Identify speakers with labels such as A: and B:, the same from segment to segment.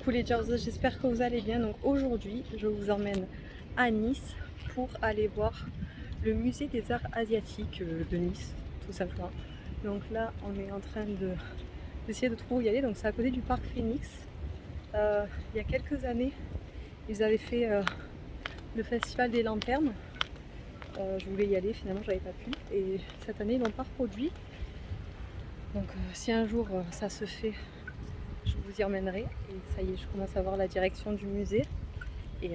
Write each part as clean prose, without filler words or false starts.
A: Coucou les Georges, j'espère que vous allez bien. Donc aujourd'hui, je vous emmène à Nice pour aller voir le musée des arts asiatiques de Nice, tout simplement. Donc là, on est en train d'essayer de trouver où y aller. Donc c'est à côté du parc Phoenix. Il y a quelques années, ils avaient fait le festival des lanternes. Je voulais y aller, finalement j'avais pas pu. Et cette année, ils l'ont pas reproduit. Donc si un jour ça se fait, je vous y emmènerai. Et ça y est, je commence à voir la direction du musée. Et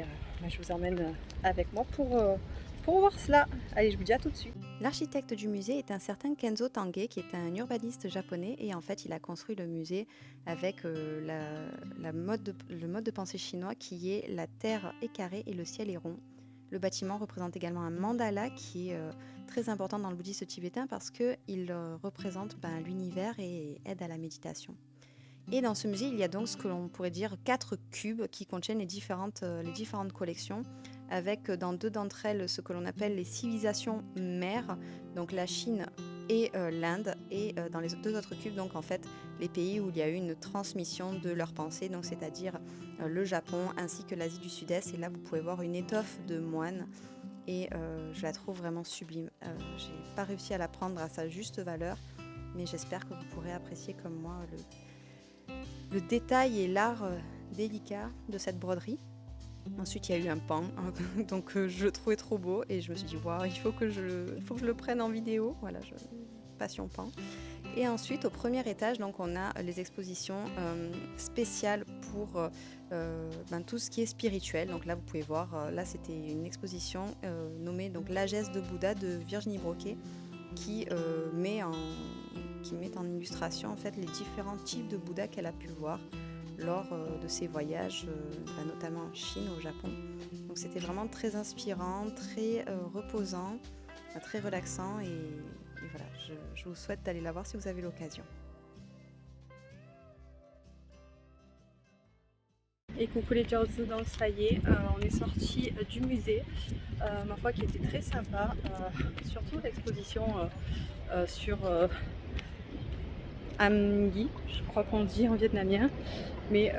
A: je vous emmène avec moi pour voir cela. Allez, je vous dis à tout de suite.
B: L'architecte du musée est un certain Kenzo Tange, qui est un urbaniste japonais, et en fait il a construit le musée avec le mode de pensée chinois qui est la terre est carrée et le ciel est rond. Le bâtiment représente également un mandala qui est très important dans le bouddhisme tibétain parce qu'il représente l'univers et aide à la méditation. Et dans ce musée, il y a donc ce que l'on pourrait dire 4 cubes qui contiennent les différentes collections, avec dans 2 d'entre elles ce que l'on appelle les civilisations mères, donc la Chine et l'Inde, et dans les 2 autres cubes, donc en fait, les pays où il y a eu une transmission de leurs pensées, donc c'est-à-dire le Japon ainsi que l'Asie du Sud-Est. Et là, vous pouvez voir une étoffe de moine, et je la trouve vraiment sublime. J'ai pas réussi à la prendre à sa juste valeur, mais j'espère que vous pourrez apprécier comme moi le détail et l'art délicat de cette broderie. Ensuite, il y a eu un pan, donc je le trouvais trop beau et je me suis dit, waouh, il faut que je le prenne en vidéo. Voilà, passion pan. Et ensuite, au premier étage, donc, on a les expositions spéciales pour tout ce qui est spirituel. Donc là, vous pouvez voir, là, c'était une exposition nommée donc, L'Agesse de Bouddha de Virginie Broquet, qui met en illustration en fait les différents types de Bouddha qu'elle a pu voir lors de ses voyages, notamment en Chine, au Japon. Donc c'était vraiment très inspirant, très reposant, très relaxant, et voilà, je vous souhaite d'aller la voir si vous avez l'occasion.
A: Et coucou les Georges, donc ça y est, on est sorti du musée, ma foi qui était très sympa, surtout l'exposition sur Amgi, je crois qu'on dit en vietnamien. Mais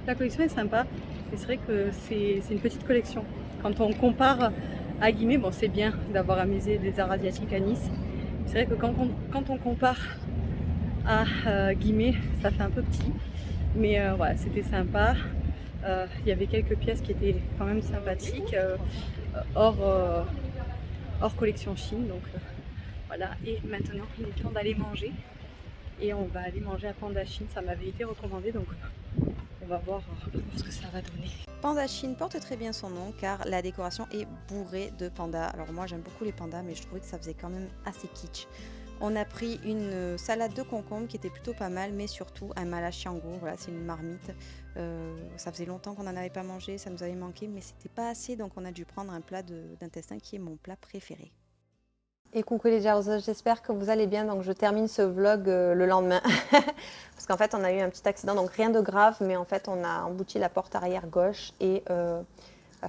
A: la collection est sympa. Et c'est vrai que c'est une petite collection. Quand on compare à Guimet, bon, c'est bien d'avoir un musée des arts asiatiques à Nice. C'est vrai que quand on compare à Guimet, ça fait un peu petit. Mais voilà, c'était sympa. Il y avait quelques pièces qui étaient quand même sympathiques, hors collection Chine. Donc voilà, et maintenant il est temps d'aller manger. Et on va aller manger à Panda Chine, ça m'avait été recommandé, donc on va voir ce que ça va donner.
B: Panda Chine porte très bien son nom car la décoration est bourrée de pandas. Alors moi j'aime beaucoup les pandas, mais je trouvais que ça faisait quand même assez kitsch. On a pris une salade de concombre qui était plutôt pas mal, mais surtout un malachiango. Voilà, c'est une marmite. Ça faisait longtemps qu'on n'en avait pas mangé, ça nous avait manqué, mais c'était pas assez, donc on a dû prendre un plat d'intestin qui est mon plat préféré. Et coucou les Georges, j'espère que vous allez bien. Donc je termine ce vlog le lendemain parce qu'en fait on a eu un petit accident, donc rien de grave, mais en fait on a embouti la porte arrière gauche et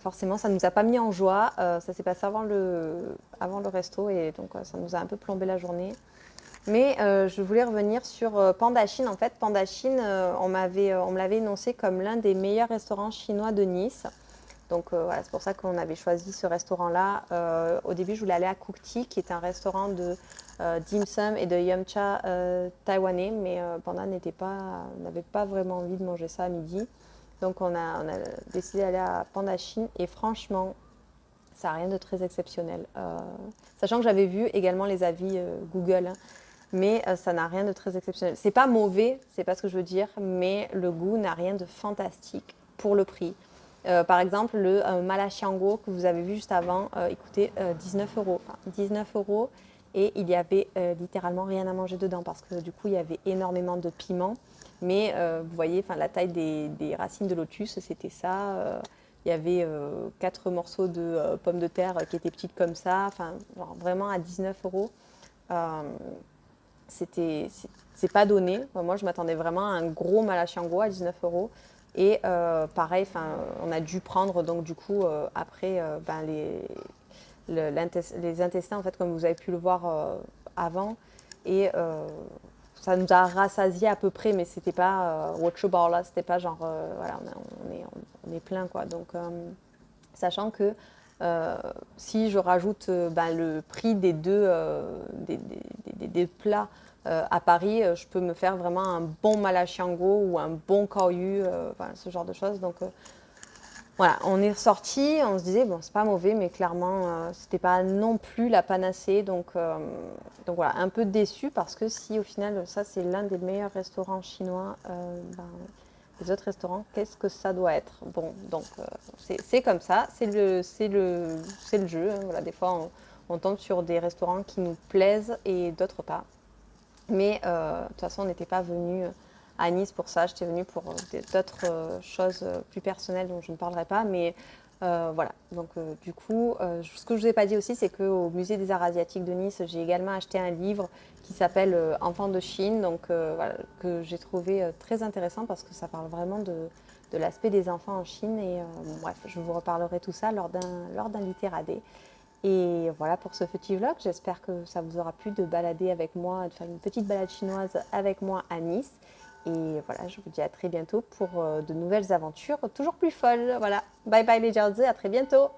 B: forcément ça ne nous a pas mis en joie. Ça s'est passé avant le resto et donc ça nous a un peu plombé la journée. Mais je voulais revenir sur Panda Chine. En fait, Panda Chine, on me l'avait énoncé comme l'un des meilleurs restaurants chinois de Nice. Donc voilà, c'est pour ça qu'on avait choisi ce restaurant-là. Au début, je voulais aller à Cook Tea, qui est un restaurant de dim sum et de yum cha taïwanais, mais Panda n'avait pas vraiment envie de manger ça à midi. Donc on a décidé d'aller à Panda Chine et franchement, ça n'a rien de très exceptionnel. Sachant que j'avais vu également les avis Google, hein, mais ça n'a rien de très exceptionnel. C'est pas mauvais, c'est pas ce que je veux dire, mais le goût n'a rien de fantastique pour le prix. Par exemple, le malachiango que vous avez vu juste avant, écoutez, 19 euros. Enfin, 19 euros, et il y avait littéralement rien à manger dedans parce que du coup, il y avait énormément de piment. Mais vous voyez, la taille des racines de lotus, c'était ça. Il y avait 4 morceaux de pommes de terre qui étaient petites comme ça. Enfin, vraiment à 19 euros. C'est pas donné. Moi, je m'attendais vraiment à un gros malachiango à 19 euros. Et pareil, on a dû prendre donc du coup après les intestins en fait, comme vous avez pu le voir avant. Et
C: ça nous a rassasié à peu près, mais c'était pas là, c'était pas genre voilà, on est plein quoi. Donc sachant que si je rajoute le prix des des plats à Paris, je peux me faire vraiment un bon malachiango ou un bon caillou, voilà, ce genre de choses. Donc voilà, on est ressorti, on se disait, bon, c'est pas mauvais, mais clairement, c'était pas non plus la panacée. Donc voilà, un peu déçu parce que si au final, ça c'est l'un des meilleurs restaurants chinois, les autres restaurants, qu'est-ce que ça doit être? Bon, donc c'est comme ça, c'est le jeu. Hein, voilà, des fois, on tombe sur des restaurants qui nous plaisent et d'autres pas. Mais de toute façon, on n'était pas venu à Nice pour ça. J'étais venue pour d'autres choses plus personnelles dont je ne parlerai pas. Mais voilà. Donc du coup, ce que je ne vous ai pas dit aussi, c'est qu'au Musée des Arts Asiatiques de Nice, j'ai également acheté un livre qui s'appelle Enfants de Chine, donc voilà, que j'ai trouvé très intéressant parce que ça parle vraiment de l'aspect des enfants en Chine. Et bref, je vous reparlerai tout ça lors d'un littéradé. Et voilà pour ce petit vlog, j'espère que ça vous aura plu de balader avec moi, de faire une petite balade chinoise avec moi à Nice. Et voilà, je vous dis à très bientôt pour de nouvelles aventures toujours plus folles. Voilà, bye bye les Jiaozi, à très bientôt.